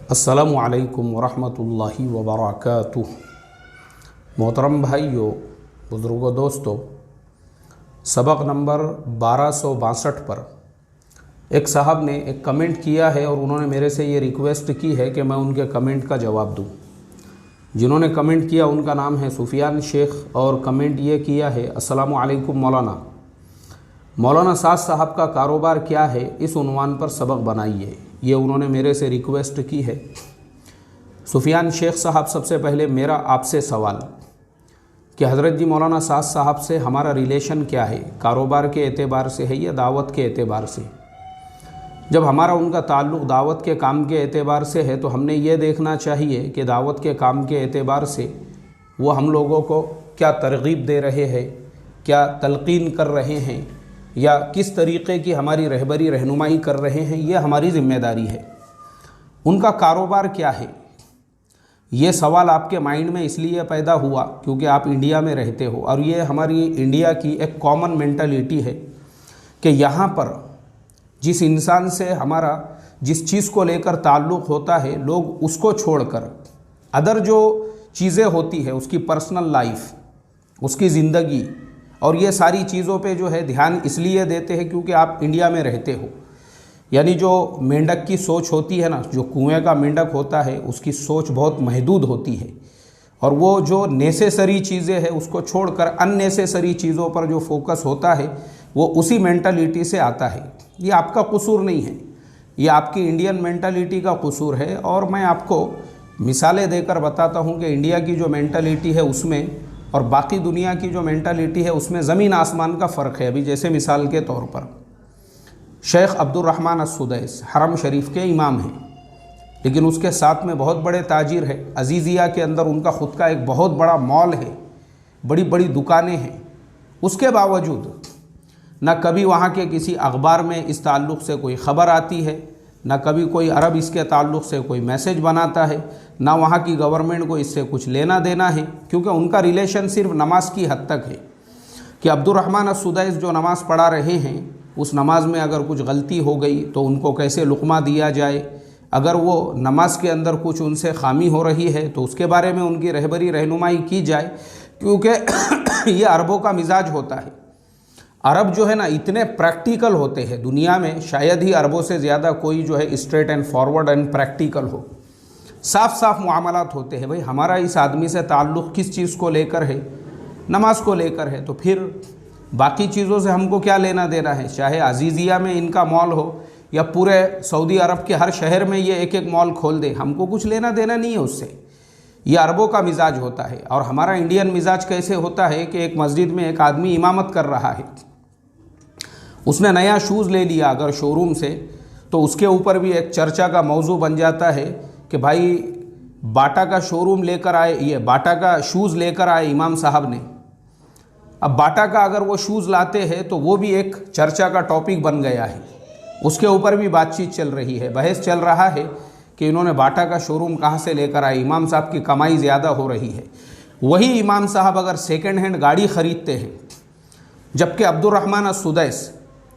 अस्सलामु अलैकुम वरहमतुल्लाहि वबरकातुह। मोहतरम भाइयों, बुज़ुर्गों, दोस्तों, सबक नंबर 1262 पर एक साहब ने एक कमेंट किया है और उन्होंने मेरे से ये रिक्वेस्ट की है कि मैं उनके कमेंट का जवाब दूं। जिन्होंने कमेंट किया उनका नाम है सुफियान शेख और कमेंट ये किया है, अस्सलामु अलैकुम मौलाना। मौलाना साद साहब का कारोबार क्या है, इस उन्वान पर सबक बनाइए। ये उन्होंने मेरे से रिक्वेस्ट की है। सुफियान शेख साहब, सबसे पहले मेरा आपसे सवाल कि हज़रत जी मौलाना साद साहब से हमारा रिलेशन क्या है, कारोबार के एतबार से है या दावत के एतबार से? जब हमारा उनका ताल्लुक़ दावत के काम के एतबार से है तो हमने ये देखना चाहिए कि दावत के काम के एतबार से वो हम लोगों को क्या तरगीब दे रहे हैं, क्या तलक़ीन कर रहे हैं, या किस तरीक़े की हमारी रहबरी रहनुमाई कर रहे हैं, ये हमारी ज़िम्मेदारी है। उनका कारोबार क्या है, ये सवाल आपके माइंड में इसलिए पैदा हुआ क्योंकि आप इंडिया में रहते हो और ये हमारी इंडिया की एक कॉमन मेंटालिटी है कि यहाँ पर जिस इंसान से हमारा जिस चीज़ को लेकर ताल्लुक़ होता है, लोग उसको छोड़कर अदर जो चीज़ें होती है, उसकी पर्सनल लाइफ, उसकी ज़िंदगी और ये सारी चीज़ों पे जो है ध्यान इसलिए देते हैं क्योंकि आप इंडिया में रहते हो। यानी जो मेंढक की सोच होती है ना, जो कुएं का मेंढक होता है, उसकी सोच बहुत महदूद होती है और वो जो नेसेसरी चीज़ें हैं उसको छोड़कर अननेसेसरी चीज़ों पर जो फोकस होता है वो उसी मेंटालिटी से आता है। ये आपका कसूर नहीं है, ये आपकी इंडियन मेंटालिटी का कसूर है। और मैं आपको मिसालें देकर बताता हूँ कि इंडिया की जो मेंटालिटी है उसमें और बाकी दुनिया की जो मेंटालिटी है उसमें ज़मीन आसमान का फ़र्क है। अभी जैसे मिसाल के तौर पर शेख अब्दुर्रहमान अस्सुदैस हरम शरीफ के इमाम हैं, लेकिन उसके साथ में बहुत बड़े ताजिर है। अजीज़िया के अंदर उनका ख़ुद का एक बहुत बड़ा मॉल है, बड़ी बड़ी दुकानें हैं। उसके बावजूद न कभी वहाँ के किसी अखबार में इस ताल्लुक़ से कोई ख़बर आती है, ना कभी कोई अरब इसके ताल्लुक़ से कोई मैसेज बनाता है, ना वहाँ की गवर्नमेंट को इससे कुछ लेना देना है, क्योंकि उनका रिलेशन सिर्फ नमाज की हद तक है कि अब्दुर्रहमान अस्सुदैस जो नमाज़ पढ़ा रहे हैं उस नमाज में अगर कुछ गलती हो गई तो उनको कैसे लुक़मा दिया जाए, अगर वो नमाज के अंदर कुछ उनसे खामी हो रही है तो उसके बारे में उनकी रहबरी रहनुमाई की जाए, क्योंकि ये अरबों का मिजाज होता है। अरब जो है ना इतने प्रैक्टिकल होते हैं, दुनिया में शायद ही अरबों से ज़्यादा कोई जो है straight and forward and practical हो। साफ साफ मुआमलात होते हैं। भाई हमारा इस आदमी से ताल्लुक़ किस चीज़ को लेकर है, नमाज को लेकर है, तो फिर बाकी चीज़ों से हमको क्या लेना देना है। चाहे अजीज़िया में इनका मॉल हो या पूरे सऊदी अरब के हर शहर में ये एक एक मॉल खोल दे, हमको कुछ लेना देना नहीं है उससे। ये अरबों का मिजाज होता है। और हमारा इंडियन मिजाज कैसे होता है कि एक मस्जिद में एक आदमी इमामत कर रहा है, उसने नया शूज़ ले लिया अगर शोरूम से, तो उसके ऊपर भी एक चर्चा का मौजू बन जाता है कि भाई बाटा का शोरूम लेकर आए, ये बाटा का शूज़ लेकर आए इमाम साहब ने। अब बाटा का अगर वो शूज़ लाते हैं तो वो भी एक चर्चा का टॉपिक बन गया है, उसके ऊपर भी बातचीत चल रही है, बहस चल रहा है कि इन्होंने बाटा का शोरूम कहाँ से लेकर आए, इमाम साहब की कमाई ज़्यादा हो रही है। वही इमाम साहब अगर सेकेंड हैंड गाड़ी ख़रीदते हैं, जबकि अब्दुर्रहमान अस्सुदैस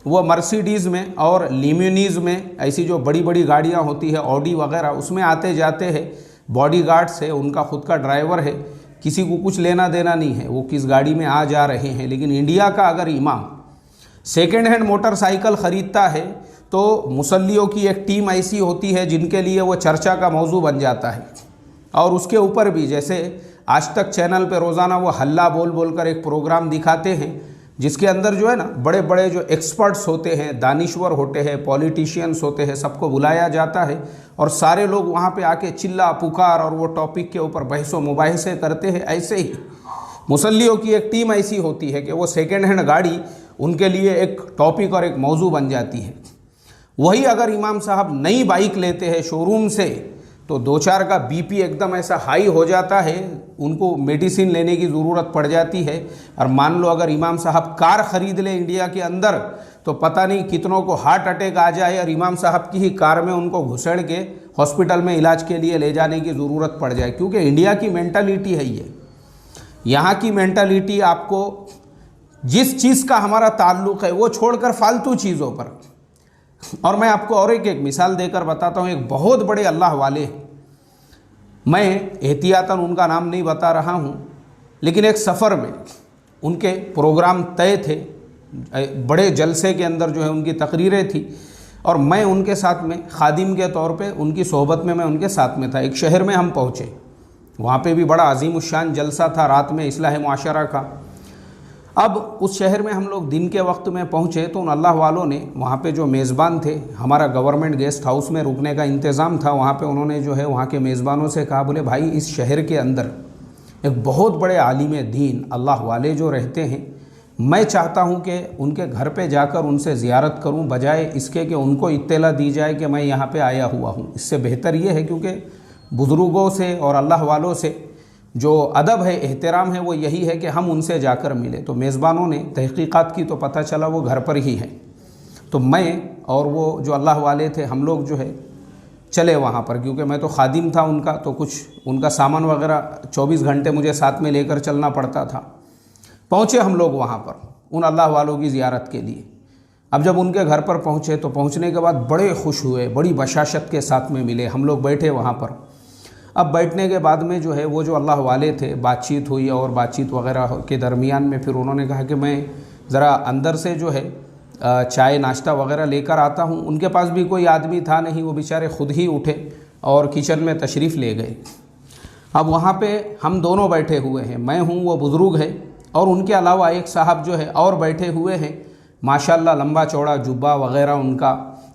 वो मर्सिडीज़ में और लिम्यूनीज़ में, ऐसी जो बड़ी बड़ी गाड़ियाँ होती है ऑडी वगैरह, उसमें आते जाते हैं, बॉडीगार्ड्स है, उनका खुद का ड्राइवर है, किसी को कुछ लेना देना नहीं है वो किस गाड़ी में आ जा रहे हैं। लेकिन इंडिया का अगर इमाम सेकेंड हैंड मोटरसाइकिल ख़रीदता है तो मुसल्लियों की एक टीम ऐसी होती है जिनके लिए वो चर्चा का मौजू बन जाता है। और उसके ऊपर भी जैसे आज तक चैनल पे रोज़ाना वो हल्ला बोल बोल कर एक प्रोग्राम दिखाते हैं जिसके अंदर जो है ना बड़े बड़े जो एक्सपर्ट्स होते हैं, दानिश्वर होते हैं, पॉलिटिशियंस होते हैं, सबको बुलाया जाता है और सारे लोग वहाँ पे आके चिल्ला पुकार और वो टॉपिक के ऊपर बहसो मुबाहिसे करते हैं। ऐसे ही मुसल्लियों की एक टीम ऐसी होती है कि वो सेकेंड हैंड गाड़ी उनके लिए एक टॉपिक और एक मौजू बन जाती है। वही अगर इमाम साहब नई बाइक लेते हैं शोरूम से तो दो चार का बीपी एकदम ऐसा हाई हो जाता है, उनको मेडिसिन लेने की ज़रूरत पड़ जाती है। और मान लो अगर इमाम साहब कार ख़रीद ले इंडिया के अंदर तो पता नहीं कितनों को हार्ट अटैक आ जाए और इमाम साहब की ही कार में उनको घुसेड़ के हॉस्पिटल में इलाज के लिए ले जाने की ज़रूरत पड़ जाए, क्योंकि इंडिया की मेंटालिटी है ये। यहाँ की मेंटालिटी आपको जिस चीज़ का हमारा ताल्लुक़ है वो छोड़कर फालतू चीज़ों पर। और मैं आपको और एक मिसाल देकर बताता हूँ। एक बहुत बड़े अल्लाह वाले हैं, मैं एहतियातन उनका नाम नहीं बता रहा हूँ, लेकिन एक सफ़र में उनके प्रोग्राम तय थे, बड़े जलसे के अंदर जो है उनकी तकरीरें थी, और मैं उनके साथ में खादिम के तौर पे उनकी सोहबत में मैं उनके साथ में था। एक शहर में हम पहुँचे, वहाँ पे भी बड़ा अजीम उश्शान जलसा था रात में इस्लाह मुआशरा का। अब उस शहर में हम लोग दिन के वक्त में पहुँचे तो उन अल्लाह वालों ने वहाँ पे जो मेज़बान थे, हमारा गवर्नमेंट गेस्ट हाउस में रुकने का इंतज़ाम था, वहाँ पे उन्होंने जो है वहाँ के मेज़बानों से कहा, बोले भाई इस शहर के अंदर एक बहुत बड़े आलिम दीन अल्लाह वाले जो रहते हैं, मैं चाहता हूँ कि उनके घर पे जाकर उनसे ज़ियारत करूँ, बजाय इसके कि उनको इत्तला दी जाए कि मैं यहाँ पे आया हुआ हूँ। इससे बेहतर ये है, क्योंकि बुज़ुर्गों से और अल्लाह वालों से जो अदब है, एहतराम है, वो यही है कि हम उनसे जाकर मिले। तो मेज़बानों ने तहक़ीक़ात की तो पता चला वो घर पर ही हैं। तो मैं और वो जो अल्लाह वाले थे, हम लोग जो है चले वहाँ पर, क्योंकि मैं तो खादिम था उनका, तो कुछ उनका सामान वगैरह 24 घंटे मुझे साथ में लेकर चलना पड़ता था। पहुँचे हम लोग वहाँ पर उन अल्लाह वालों की ज़ियारत के लिए। अब जब उनके घर पर पहुँचे तो पहुँचने के बाद बड़े खुश हुए, बड़ी बशाशत के साथ में मिले, हम लोग बैठे वहाँ पर। अब बैठने के बाद में जो है वो जो अल्लाह वाले थे, बातचीत हुई, और बातचीत वगैरह के दरमियान में फिर उन्होंने कहा कि मैं ज़रा अंदर से जो है चाय नाश्ता वगैरह लेकर आता हूँ। उनके पास भी कोई आदमी था नहीं, वो बेचारे ख़ुद ही उठे और किचन में तशरीफ़ ले गए। अब वहाँ पे हम दोनों बैठे हुए हैं, मैं हूँ, वो बुज़ुर्ग है, और उनके अलावा एक साहब जो है और बैठे हुए हैं, माशाल्लाह लंबा चौड़ा जुब्बा वगैरह उनका,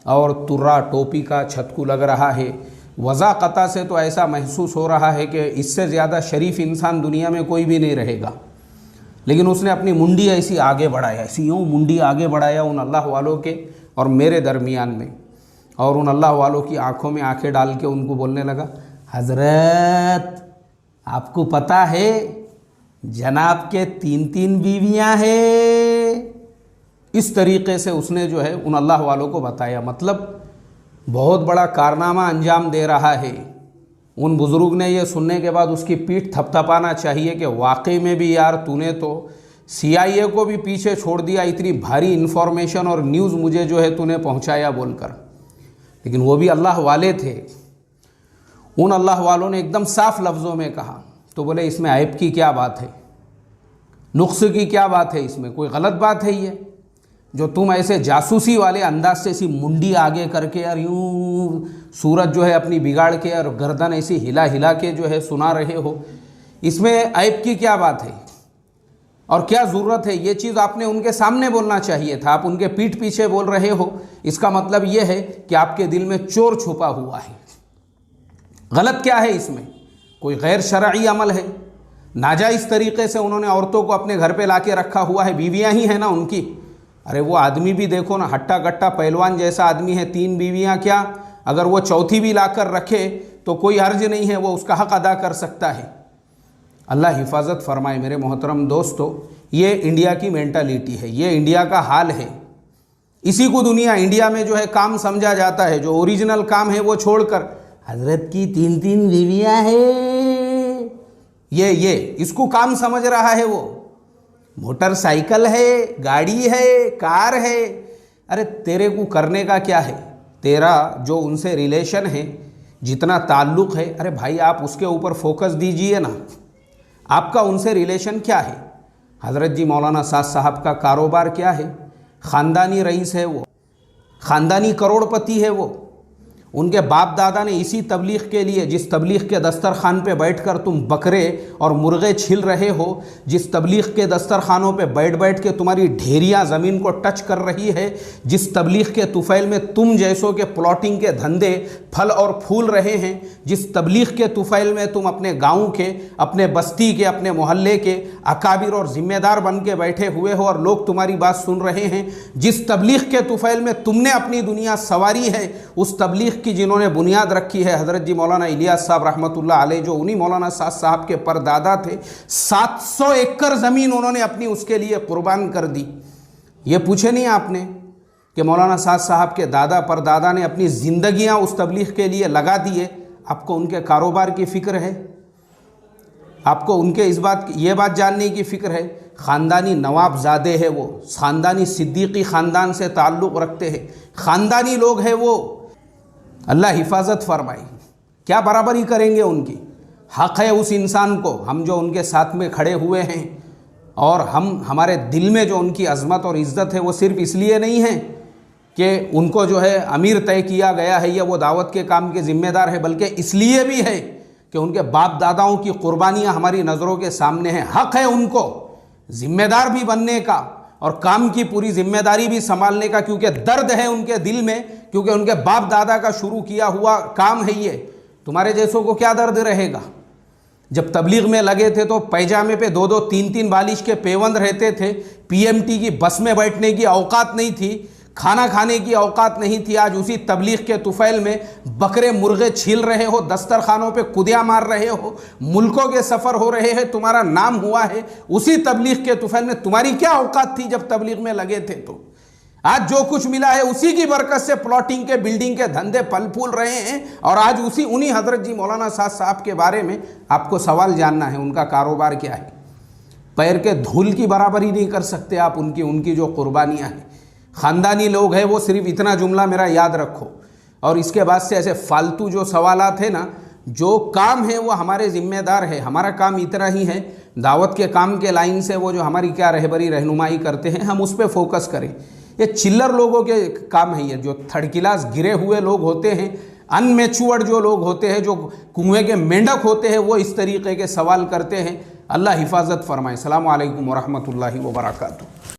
और तुर्रा टोपी का छतकू लग रहा है। वज़ाक़ता से तो ऐसा महसूस हो रहा है कि इससे ज़्यादा शरीफ इंसान दुनिया में कोई भी नहीं रहेगा। लेकिन उसने अपनी मुंडी ऐसी आगे बढ़ाया, ऐसी यूँ मुंडी आगे बढ़ाया उन अल्लाह वालों के और मेरे दरमियान में, और उन अल्लाह वालों की आंखों में आंखें डाल के उनको बोलने लगा, हज़रत आपको पता है जनाब के 3 बीवियाँ हैं। इस तरीक़े से उसने जो है उन अल्लाह वालों को बताया। मतलब बहुत बड़ा कारनामा अंजाम दे रहा है। उन बुज़ुर्ग ने ये सुनने के बाद उसकी पीठ थपथपाना चाहिए कि वाकई में भी यार तूने तो CIA को भी पीछे छोड़ दिया, इतनी भारी इन्फॉर्मेशन और न्यूज़ मुझे जो है तूने पहुंचाया बोलकर। लेकिन वो भी अल्लाह वाले थे। उन अल्लाह वालों ने एकदम साफ लफ्ज़ों में कहा, तो बोले इसमें ऐब की क्या बात है, नुक्स की क्या बात है, इसमें कोई गलत बात है ये जो तुम ऐसे जासूसी वाले अंदाज से ऐसी मुंडी आगे करके और यूँ सूरज जो है अपनी बिगाड़ के और गर्दन ऐसी हिला हिला के जो है सुना रहे हो, इसमें ऐब की क्या बात है और क्या ज़रूरत है? ये चीज़ आपने उनके सामने बोलना चाहिए था, आप उनके पीठ पीछे बोल रहे हो। इसका मतलब ये है कि आपके दिल में चोर छुपा हुआ है। गलत क्या है इसमें? कोई गैर शरई अमल है, नाजायज़ तरीक़े से उन्होंने औरतों को अपने घर पे लाके रखा हुआ है। बीवियाँ ही हैं ना उनकी। अरे वो आदमी भी देखो ना, हट्टा कट्टा पहलवान जैसा आदमी है, 3 बीवियाँ क्या, अगर वो चौथी भी लाकर रखे तो कोई हर्ज नहीं है, वो उसका हक़ अदा कर सकता है। अल्लाह हिफाजत फरमाए मेरे मोहतरम दोस्तों। ये इंडिया की मेंटालिटी है, ये इंडिया का हाल है। इसी को दुनिया इंडिया में जो है काम समझा जाता है। जो ओरिजिनल काम है वो छोड़कर हजरत की 3 बीवियाँ हैं, ये इसको काम समझ रहा है। वो मोटरसाइकिल है, गाड़ी है, कार है। अरे तेरे को करने का क्या है? तेरा जो उनसे रिलेशन है, जितना ताल्लुक़ है, अरे भाई आप उसके ऊपर फोकस दीजिए ना। आपका उनसे रिलेशन क्या है? हज़रत जी मौलाना साद साहब का कारोबार क्या है? ख़ानदानी रईस है वो, ख़ानदानी करोड़पति है वो। उनके बाप दादा ने इसी तबलीग के लिए, जिस तबलीग के दस्तरखान पे बैठकर तुम बकरे और मुर्गे छिल रहे हो, जिस तबलीग के दस्तरखानों पे बैठ बैठ के तुम्हारी ढेरियाँ ज़मीन को टच कर रही है, जिस तबलीग के तुफ़ैल में तुम जैसों के प्लॉटिंग के धंधे फल और फूल रहे हैं, जिस तबलीग के तुफ़ैल में तुम अपने गाँव के, अपने बस्ती के, अपने मोहल्ले के अकाबिर और ज़िम्मेदार बन के बैठे हुए हो और लोग तुम्हारी बात सुन रहे हैं, जिस तबलीग के तुफ़ैल में तुमने अपनी दुनिया सवारी है, उस तबलीग की जिन्होंने बुनियाद रखी है हज़रत जी मौलाना इलियास साहब रहमतुल्लाह अलैह, जो उन्हीं मौलाना साद साहब के परदादा थे। 700 एकड़ ज़मीन उन्होंने अपनी उसके लिए कुर्बान कर दी। ये पूछे नहीं आपने कि मौलाना साद साहब के दादा परदादा ने अपनी ज़िंदगियाँ उस तबलीग के लिए लगा दिए? आपको उनके कारोबार की फ़िक्र है? आपको उनके ये बात जानने की फ़िक्र है? ख़ानदानी नवाबजादे है वो, ख़ानदानी सिद्दीकी ख़ानदान से ताल्लुक़ रखते हैं, ख़ानदानी लोग हैं वो। अल्लाह हिफाजत फरमाए। क्या बराबरी करेंगे उनकी? हक़ है उस इंसान को, हम जो उनके साथ में खड़े हुए हैं और हमारे दिल में जो उनकी अज़मत और इज़्ज़त है वो सिर्फ़ इसलिए नहीं है कि उनको जो है अमीर तय किया गया है या वो दावत के काम के ज़िम्मेदार है, बल्कि इसलिए भी है कि उनके बाप दादाओं की कुर्बानियाँ हमारी नज़रों के सामने हैं। हक़ है उनको ज़िम्मेदार भी बनने का और काम की पूरी जिम्मेदारी भी संभालने का, क्योंकि दर्द है उनके दिल में, क्योंकि उनके बाप दादा का शुरू किया हुआ काम है ये। तुम्हारे जैसों को क्या दर्द रहेगा? जब तबलीग में लगे थे तो पैजामे पे 2-2, 3-3 बालिश के पेवंद रहते थे, पीएमटी की बस में बैठने की औकात नहीं थी, खाना खाने की औकात नहीं थी। आज उसी तबलीग के तुफैल में बकरे मुर्गे छील रहे हो, दस्तरखानों पे कुदिया मार रहे हो, मुल्कों के सफ़र हो रहे हैं, तुम्हारा नाम हुआ है। उसी तबलीग के तुफैल में तुम्हारी क्या औकात थी जब तबलीग में लगे थे? तो आज जो कुछ मिला है उसी की बरकत से प्लॉटिंग के, बिल्डिंग के धंधे फल फूल रहे हैं। और आज उन्हीं हज़रत जी मौलाना साहब के बारे में आपको सवाल जानना है, उनका कारोबार क्या है। पैर के धूल की बराबरी नहीं कर सकते आप उनकी जो कुर्बानियाँ हैं। ख़ानदानी लोग हैं, वो सिर्फ इतना जुमला मेरा याद रखो, और इसके बाद से ऐसे फालतू जो सवालात है ना, जो काम है वो हमारे ज़िम्मेदार है। हमारा काम इतना ही है, दावत के काम के लाइन से वो जो हमारी क्या रहबरी रहनुमाई करते हैं, हम उस पर फोकस करें। ये चिल्लर लोगों के काम है, ये जो थर्ड क्लास गिरे हुए लोग होते हैं, अनमेच्योर्ड जो लोग होते हैं, जो कुएं के मेंढक होते हैं, वो इस तरीके के सवाल करते हैं। अल्लाह हिफाजत फरमाए। अस्सलामु अलैकुम वरहमतुल्लाहि वबरकातुहू।